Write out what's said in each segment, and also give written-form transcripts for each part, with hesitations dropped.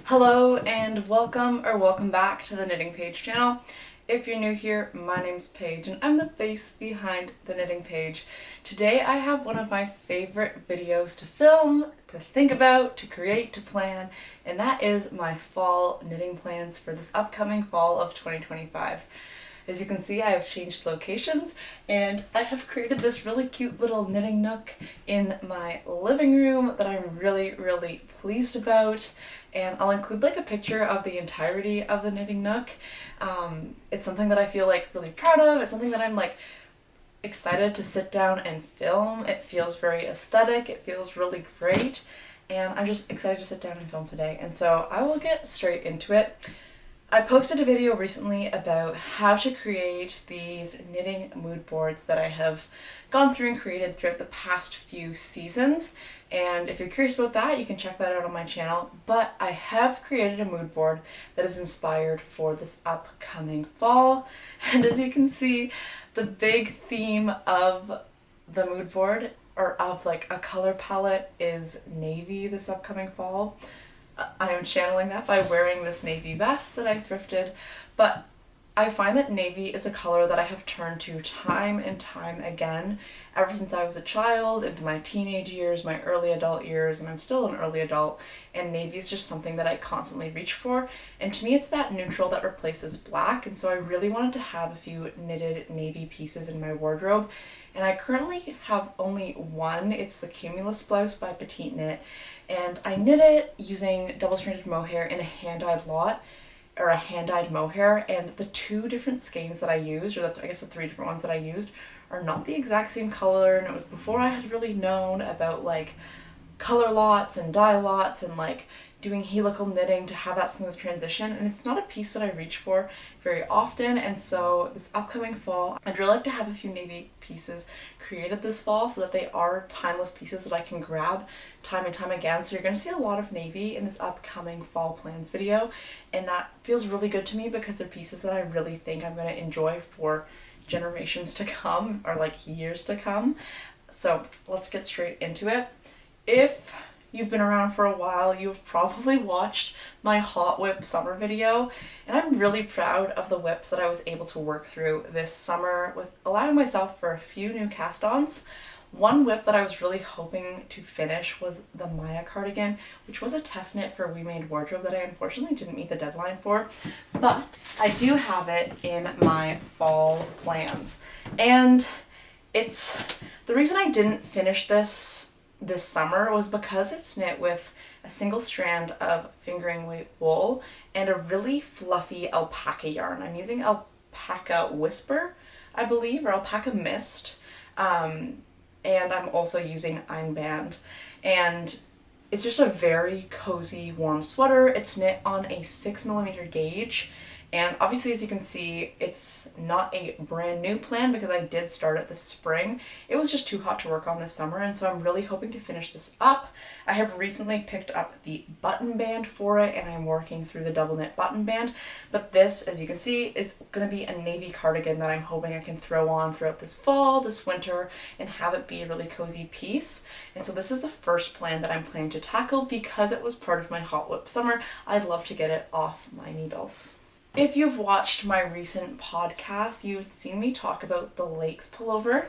Hello and welcome back to the Knitting Page channel. If you're new here, my name's Paige and I'm the face behind the Knitting Page. Today I have one of my favorite videos to film, to think about, to create, to plan, and that is my fall knitting plans for this upcoming fall of 2025. As you can see, I have changed locations and I have created this really cute little knitting nook in my living room that I'm really pleased about. And I'll include like a picture of the entirety of the knitting nook. It's something that I feel like really proud of. It's something that I'm like excited to sit down and film. It feels very aesthetic. It feels really great. And I'm just excited to sit down and film today. And so I will get straight into it. I posted a video recently about how to create these knitting mood boards that I have gone through and created throughout the past few seasons. And if you're curious about that, you can check that out on my channel. But I have created a mood board that is inspired for this upcoming fall. And as you can see, the big theme of the mood board, or of like a color palette, is navy this upcoming fall. I am channeling that by wearing this navy vest that I thrifted, but I find that navy is a color that I have turned to time and time again ever since I was a child, into my teenage years, my early adult years, and I'm still an early adult, and navy is just something that I constantly reach for, and to me it's that neutral that replaces black, and so I really wanted to have a few knitted navy pieces in my wardrobe, and I currently have only one. It's the Cumulus blouse by Petite Knit, and I knit it using double-stranded mohair in a hand-dyed lot, or a hand-dyed mohair, and the two different skeins that I used, or I guess the three different ones that I used, are not the exact same color, and it was before I had really known about like color lots and dye lots and like doing helical knitting to have that smooth transition, and it's not a piece that I reach for very often. And so this upcoming fall, I'd really like to have a few navy pieces created this fall so that they are timeless pieces that I can grab time and time again. So you're going to see a lot of navy in this upcoming fall plans video, and that feels really good to me because they're pieces that I really think I'm going to enjoy for generations to come, or like years to come. So let's get straight into it. If you've been around for a while, you've probably watched my Hot Whip summer video, and I'm really proud of the whips that I was able to work through this summer with allowing myself for a few new cast-ons. One whip that I was really hoping to finish was the Maja cardigan, which was a test knit for We Made Wardrobe that I unfortunately didn't meet the deadline for, but I do have it in my fall plans. And it's the reason I didn't finish this summer was because it's knit with a single strand of fingering weight wool and a really fluffy alpaca yarn. I'm using alpaca whisper, I believe, or alpaca mist, and I'm also using Einband, and it's just a very cozy warm sweater. It's knit on a 6mm gauge. And obviously, as you can see, it's not a brand new plan because I did start it this spring. It was just too hot to work on this summer, and so I'm really hoping to finish this up. I have recently picked up the button band for it, and I'm working through the double knit button band. But this, as you can see, is going to be a navy cardigan that I'm hoping I can throw on throughout this fall, this winter, and have it be a really cozy piece. And so this is the first plan that I'm planning to tackle because it was part of my Hot Whip summer. I'd love to get it off my needles. If you've watched my recent podcast, you've seen me talk about the Lakes pullover.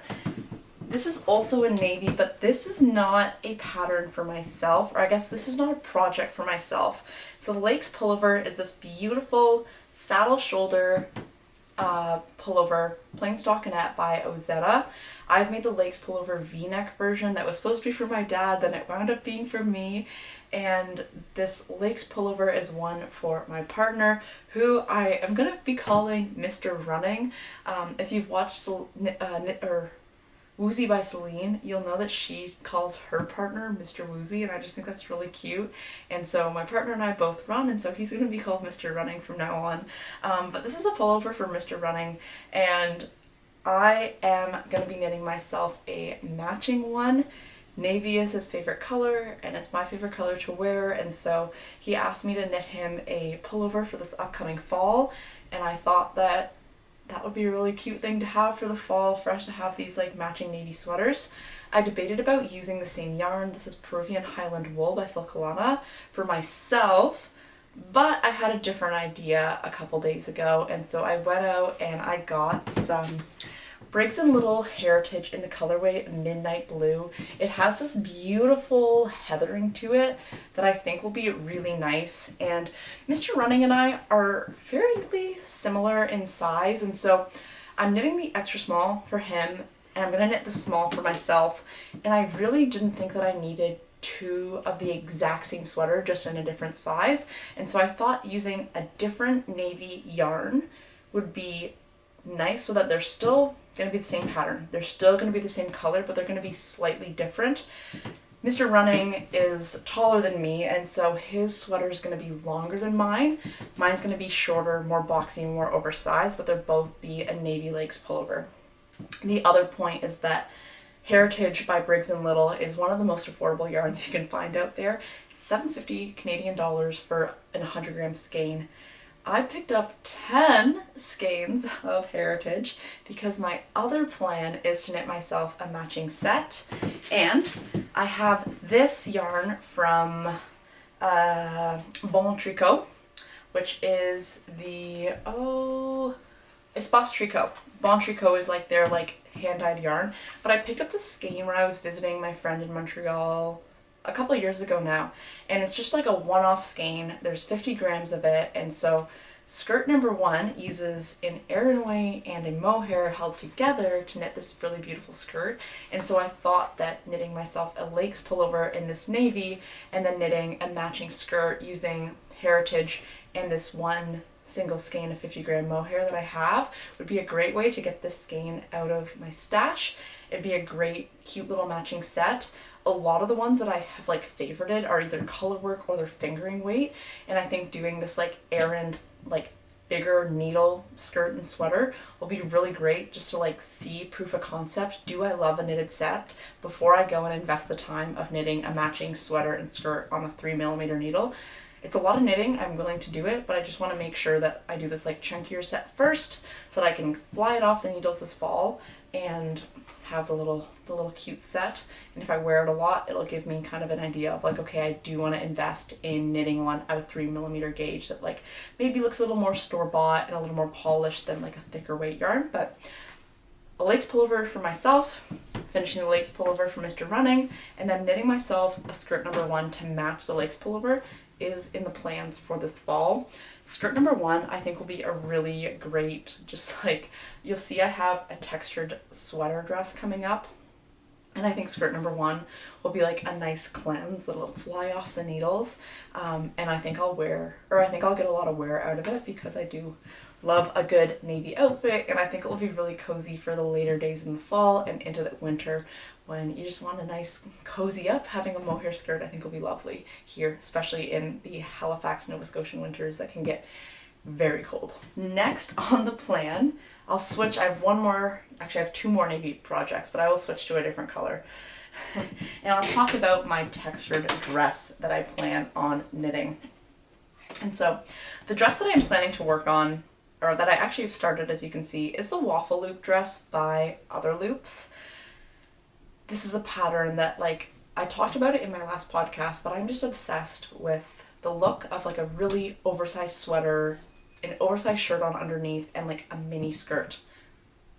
This is also in navy, but this is not a pattern for myself, or I guess this is not a project for myself. So the Lakes pullover is this beautiful saddle shoulder pullover, plain stockinette by Ozetta. I've made the Lakes pullover v-neck version that was supposed to be for my dad, then it wound up being for me. And this Lakes pullover is one for my partner, who I am going to be calling Mr. Running. If you've watched Woozy by Celine, you'll know that she calls her partner Mr. Woozy, and I just think that's really cute. And so my partner and I both run, and so he's going to be called Mr. Running from now on. But this is a pullover for Mr. Running, and I am going to be knitting myself a matching one. Navy is his favorite color, and it's my favorite color to wear, and so he asked me to knit him a pullover for this upcoming fall, and I thought that that would be a really cute thing to have for the fall, for us to have these like matching navy sweaters. I debated about using the same yarn. This is Peruvian Highland Wool by Filcolana for myself, But I had a different idea a couple days ago, and so I went out and I got some Briggs & Little Heritage in the colorway Midnight Blue. It has this beautiful heathering to it that I think will be really nice, and Mr. Running and I are fairly similar in size, and so I'm knitting the extra small for him and I'm going to knit the small for myself, and I really didn't think that I needed two of the exact same sweater just in a different size, and so I thought using a different navy yarn would be nice so that they're still going to be the same pattern. They're still going to be the same color, but they're going to be slightly different. Mr. Running is taller than me, and so his sweater is going to be longer than mine. Mine's going to be shorter, more boxy, more oversized, but they'll both be a navy legs pullover. The other point is that Heritage by Briggs & Little is one of the most affordable yarns you can find out there. It's $7.50 Canadian dollars for an 100 gram skein. I picked up 10 skeins of Heritage because my other plan is to knit myself a matching set, and I have this yarn from Bon Tricot, which is the Espace Tricot. Bon Tricot is like their hand-dyed yarn, but I picked up the skein when I was visiting my friend in Montreal a couple of years ago now, and it's just like a one-off skein. There's 50 grams of it, and so skirt number 1 uses an Aranway and a mohair held together to knit this really beautiful skirt, and so I thought that knitting myself a Lakes pullover in this navy and then knitting a matching skirt using Heritage and this one single skein of 50 gram mohair that I have would be a great way to get this skein out of my stash. It'd be a great cute little matching set. A lot of the ones that I have favorited are either color work or their fingering weight, and I think doing this errand bigger needle skirt and sweater will be really great just to see proof of concept. Do I love a knitted set before I go and invest the time of knitting a matching sweater and skirt on a 3mm needle? It's a lot of knitting, I'm willing to do it, but I just want to make sure that I do this chunkier set first so that I can fly it off the needles this fall and have the little cute set. And if I wear it a lot, it'll give me kind of an idea of okay, I do want to invest in knitting one at a 3mm gauge that maybe looks a little more store-bought and a little more polished than a thicker weight yarn. But a Lakes pullover for myself, finishing the Lakes pullover for Mr. Running, and then knitting myself a skirt number 1 to match the Lakes pullover is in the plans for this fall. Skirt number 1 I think will be a really great, you'll see I have a textured sweater dress coming up, and I think skirt number 1 will be a nice cleanse that'll fly off the needles, and I think I'll get a lot of wear out of it because I do love a good navy outfit, and I think it will be really cozy for the later days in the fall and into the winter when you just want a nice cozy up. Having a mohair skirt I think will be lovely here, especially in the Halifax, Nova Scotian winters that can get very cold. Next on the plan, I'll switch. I have 2 more navy projects, but I will switch to a different color. And I'll talk about my textured dress that I plan on knitting. And so the dress that I'm planning to work on, or that I actually have started, as you can see, is the Waffle loop dress by Other Loops. This is a pattern that I talked about it in my last podcast, but I'm just obsessed with the look of a really oversized sweater, an oversized shirt on underneath, and a mini skirt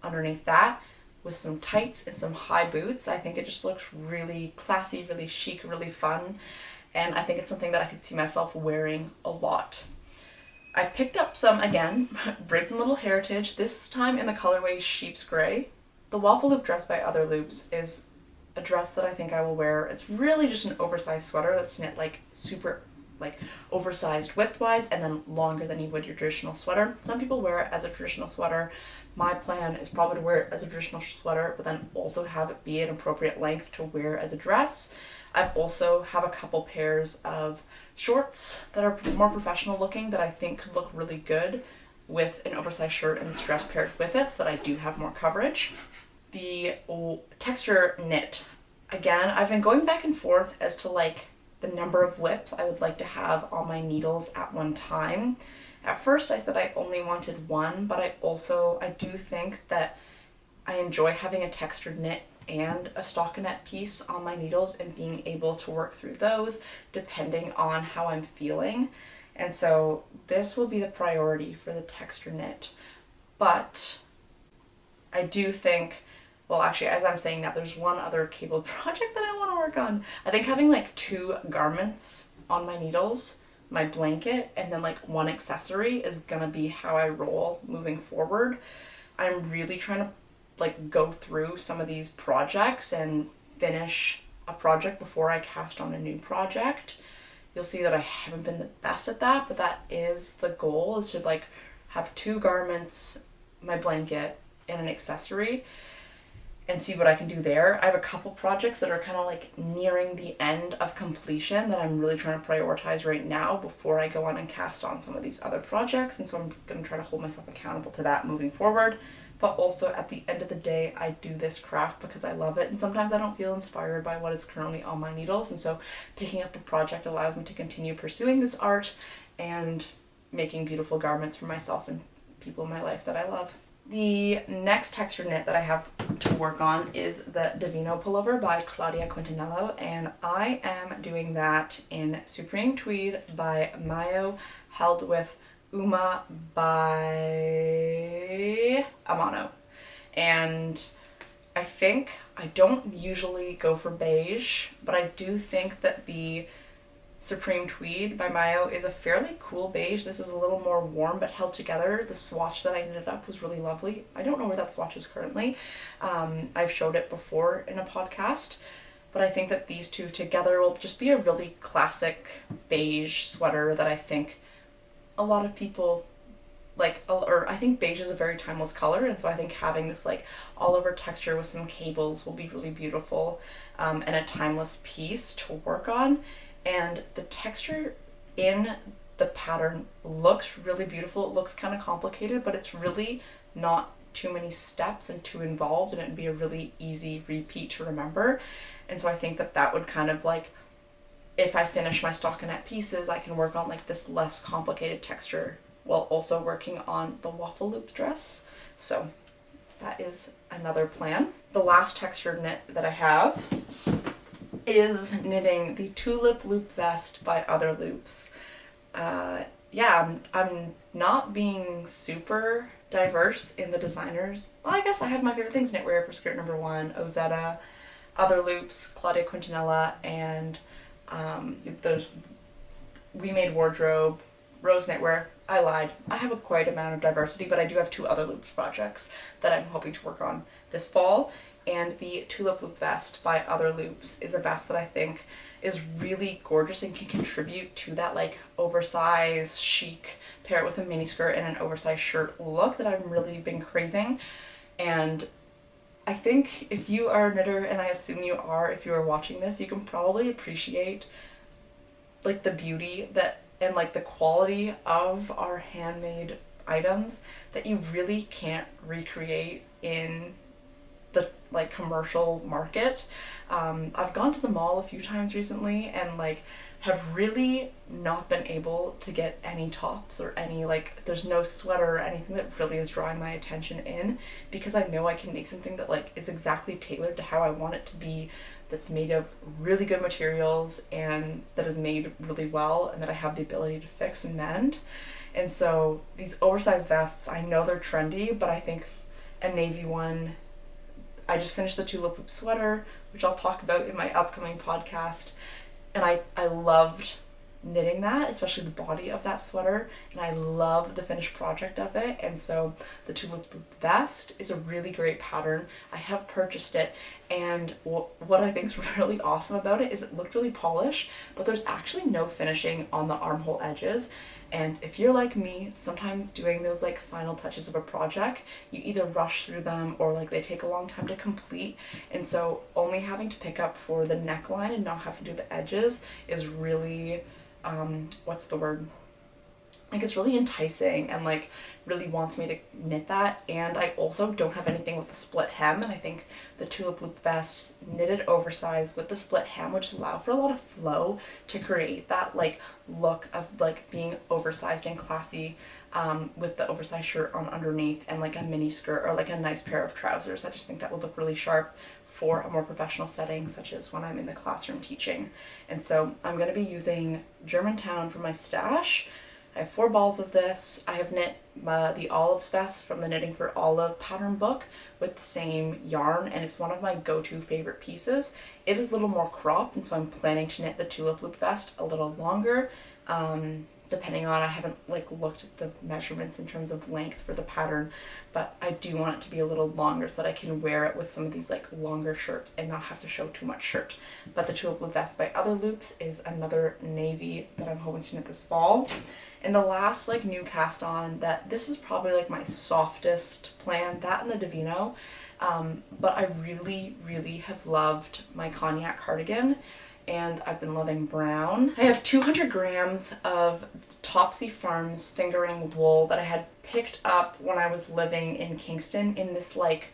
underneath that with some tights and some high boots. I think it just looks really classy, really chic, really fun, and I think it's something that I could see myself wearing a lot. I picked up some, again, Briggs & Little Heritage, this time in the colorway Sheep's Grey. The Waffle loop dress by Other Loops is a dress that I think I will wear. It's really just an oversized sweater that's knit super oversized width-wise and then longer than you would your traditional sweater. Some people wear it as a traditional sweater. My plan is probably to wear it as a traditional sweater, but then also have it be an appropriate length to wear as a dress. I also have a couple pairs of shorts that are more professional looking that I think could look really good with an oversized shirt and this dress paired with it so that I do have more coverage. The texture knit. Again, I've been going back and forth as to the number of whips I would like to have on my needles at one time. At first I said I only wanted 1, but I do think that I enjoy having a textured knit and a stockinette piece on my needles and being able to work through those depending on how I'm feeling. And so this will be the priority for the texture knit. But I do think, well, actually, as I'm saying that, there's one other cable project that I want to work on. I think having like 2 garments on my needles, my blanket, and then like 1 accessory is gonna be how I roll moving forward. I'm really trying to like go through some of these projects and finish a project before I cast on a new project. You'll see that I haven't been the best at that, but that is the goal, is to like have 2 garments, my blanket, and an accessory, and see what I can do there. I have a couple projects that are kind of like nearing the end of completion that I'm really trying to prioritize right now before I go on and cast on some of these other projects, and so I'm going to try to hold myself accountable to that moving forward. But also at the end of the day, I do this craft because I love it, and sometimes I don't feel inspired by what is currently on my needles, and so picking up the project allows me to continue pursuing this art and making beautiful garments for myself and people in my life that I love. The next texture knit that I have to work on is the Divino Pullover by Claudia Q, and I am doing that in Supreme Tweed by Maja, held with Uma by Amano. And I think, I don't usually go for beige, but I do think that the Supreme Tweed by Maja is a fairly cool beige. This is a little more warm but held together. The swatch that I knitted up was really lovely. I don't know where that swatch is currently. I've showed it before in a podcast, but I think that these 2 together will just be a really classic beige sweater that I think a lot of people like, or I think beige is a very timeless color, and so I think having this like all over texture with some cables will be really beautiful, and a timeless piece to work on. And the texture in the pattern looks really beautiful. It looks kind of complicated, but it's really not too many steps and too involved, and it'd be a really easy repeat to remember. And so I think that that would kind of like, if I finish my stockinette pieces, I can work on like this less complicated texture while also working on the waffle loop dress. So that is another plan. The last texture knit that I have is knitting the Tulip loop vest by Other Loops. Yeah, I'm not being super diverse in the designers. Well, I guess I have my favorite things: Knitwear for skirt number 1, Ozetta, Other Loops, Claudia Q, and those We Made Wardrobe, Rose Knitwear. I lied. I have a quite amount of diversity, but I do have 2 Other Loops projects that I'm hoping to work on this fall. And the Tulip Loop vest by Other Loops is a vest that I think is really gorgeous and can contribute to that like oversized chic, pair it with a mini skirt and an oversized shirt look that I've really been craving. And I think if you are a knitter, and I assume you are if you are watching this, you can probably appreciate like the beauty that and like the quality of our handmade items that you really can't recreate in the like commercial market. I've gone to the mall a few times recently and like have really not been able to get any tops or any like, there's no sweater or anything that really is drawing my attention in, because I know I can make something that like is exactly tailored to how I want it to be, that's made of really good materials and that is made really well and that I have the ability to fix and mend. And so these oversized vests, I know they're trendy, but I think a navy one, I just finished the Tulip Loop sweater, which I'll talk about in my upcoming podcast, and I loved knitting that, especially the body of that sweater, and I love the finished project of it. And so the Tulip Loop vest is a really great pattern. I have purchased it, and what I think is really awesome about it is it looked really polished, but there's actually no finishing on the armhole edges. And if you're like me, sometimes doing those like final touches of a project, you either rush through them or like they take a long time to complete. And so only having to pick up for the neckline and not having to do the edges is really, what's the word? Like it's really enticing and like really wants me to knit that. And I also don't have anything with a split hem, and I think the Tulip Loop vest knitted oversized with the split hem would just allow for a lot of flow to create that like look of like being oversized and classy, with the oversized shirt on underneath and like a mini skirt or like a nice pair of trousers. I just think that would look really sharp for a more professional setting, such as when I'm in the classroom teaching. And so I'm going to be using Germantown for my stash. I have 4 balls of this. I have knit the Olives vest from the Knitting for Olive pattern book with the same yarn, and it's one of my go-to favorite pieces. It is a little more cropped, and so I'm planning to knit the Tulip loop vest a little longer. Depending on, I haven't like looked at the measurements in terms of length for the pattern, but I do want it to be a little longer so that I can wear it with some of these like longer shirts and not have to show too much shirt. But the Tulip loop vest by Other Loops is another navy that I'm hoping to knit this fall. And the last like new cast on, that this is probably like my softest plan, that and the Divino, but I really have loved my Cognac cardigan, and I've been loving brown. I have 200 grams of Topsy Farms fingering wool that I had picked up when I was living in Kingston in this like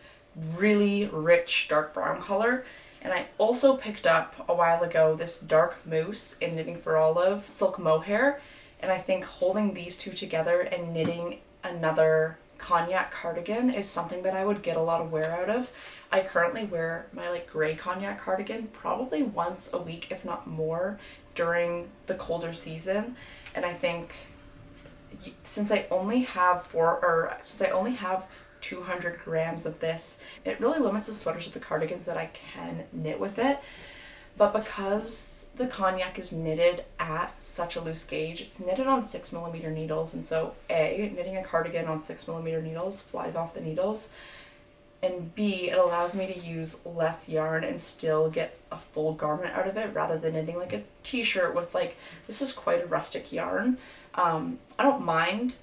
really rich dark brown color. And I also picked up a while ago this dark mousse in Knitting for Olive silk mohair. And I think holding these two together and knitting another Cognac cardigan is something that I would get a lot of wear out of. I currently wear my like gray Cognac cardigan probably once a week, if not more, during the colder season. And I think since I only have 200 grams of this, it really limits the sweaters of the cardigans that I can knit with it. But because the Cognac is knitted at such a loose gauge, it's knitted on 6mm needles, and so A, knitting a cardigan on 6mm needles flies off the needles, and B, it allows me to use less yarn and still get a full garment out of it rather than knitting like a t-shirt with like, this is quite a rustic yarn. I don't mind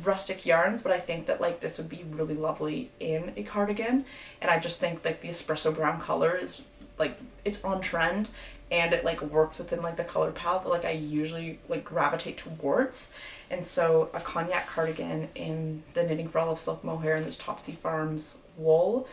rustic yarns, but I think that like this would be really lovely in a cardigan, and I just think like the espresso brown color is like, it's on trend, and it like works within like the color palette that like I usually like gravitate towards. And so a Cognac cardigan in the Knitting for Olive silk mohair and this Topsy Farms wool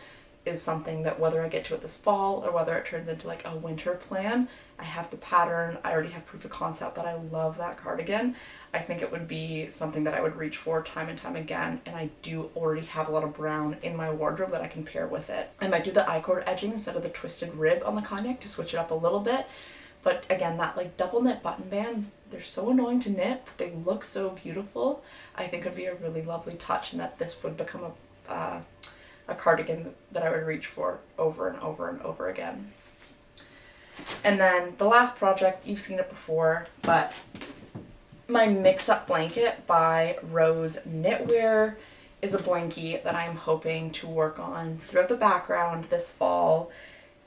is something that whether I get to it this fall or whether it turns into like a winter plan, I have the pattern, I already have proof of concept that I love that cardigan. I think it would be something that I would reach for time and time again, and I do already have a lot of brown in my wardrobe that I can pair with it. I might do the I-cord edging instead of the twisted rib on the Cognac to switch it up a little bit, but again, that like double knit button band, they're so annoying to knit, but they look so beautiful. I think it would be a really lovely touch, and that this would become a cardigan that I would reach for over and over and over again. And then the last project, you've seen it before, but my mix-up blanket by Rose Knitwear is a blankie that I'm hoping to work on throughout the background this fall.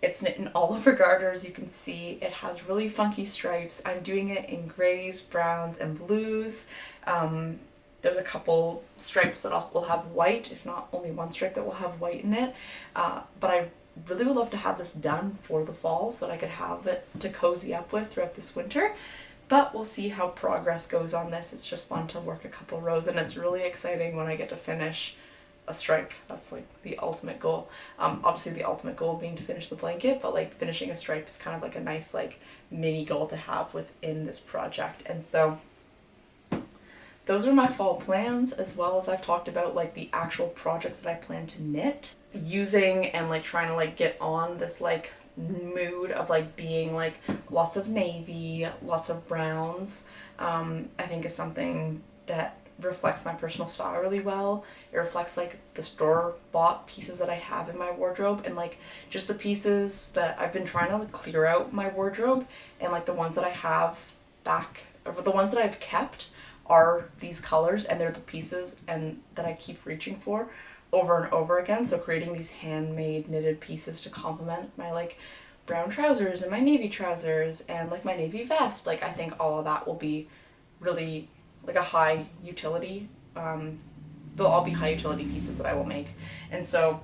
It's knit in Oliver garters. You can see it has really funky stripes. I'm doing it in grays, browns, and blues. There's a couple stripes that will have white, if not only one stripe that will have white in it. But I really would love to have this done for the fall so that I could have it to cozy up with throughout this winter. But we'll see how progress goes on this. It's just fun to work a couple rows, and it's really exciting when I get to finish a stripe. That's like the ultimate goal. Obviously the ultimate goal being to finish the blanket, but like finishing a stripe is kind of like a nice like mini goal to have within this project. And so those are my fall plans, as well as I've talked about like the actual projects that I plan to knit. Using and like trying to like get on this like mood of like being like lots of navy, lots of browns, I think is something that reflects my personal style really well. It reflects like the store-bought pieces that I have in my wardrobe, and like just the pieces that I've been trying to like clear out my wardrobe, and like the ones that I have back, or the ones that I've kept are these colors, and they're the pieces and that I keep reaching for over and over again. So creating these handmade knitted pieces to complement my like brown trousers and my navy trousers and like my navy vest, like I think all of that will be really like a high utility, they'll all be high utility pieces that I will make. And so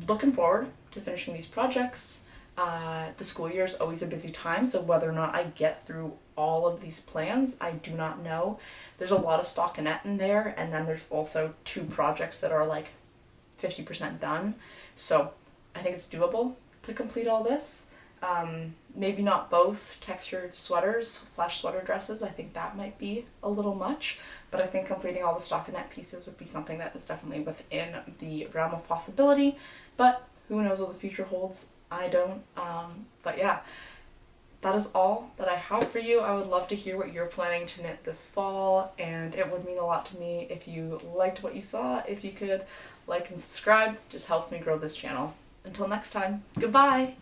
looking forward to finishing these projects. The school year is always a busy time, so whether or not I get through all of these plans, I do not know. There's a lot of stockinette in there, and then there's also 2 projects that are like 50% done. So I think it's doable to complete all this. Maybe not both textured sweaters / sweater dresses. I think that might be a little much, but I think completing all the stockinette pieces would be something that is definitely within the realm of possibility, but who knows what the future holds. I don't. But yeah, that is all that I have for you. I would love to hear what you're planning to knit this fall, and it would mean a lot to me if you liked what you saw. If you could like and subscribe, just helps me grow this channel. Until next time, goodbye!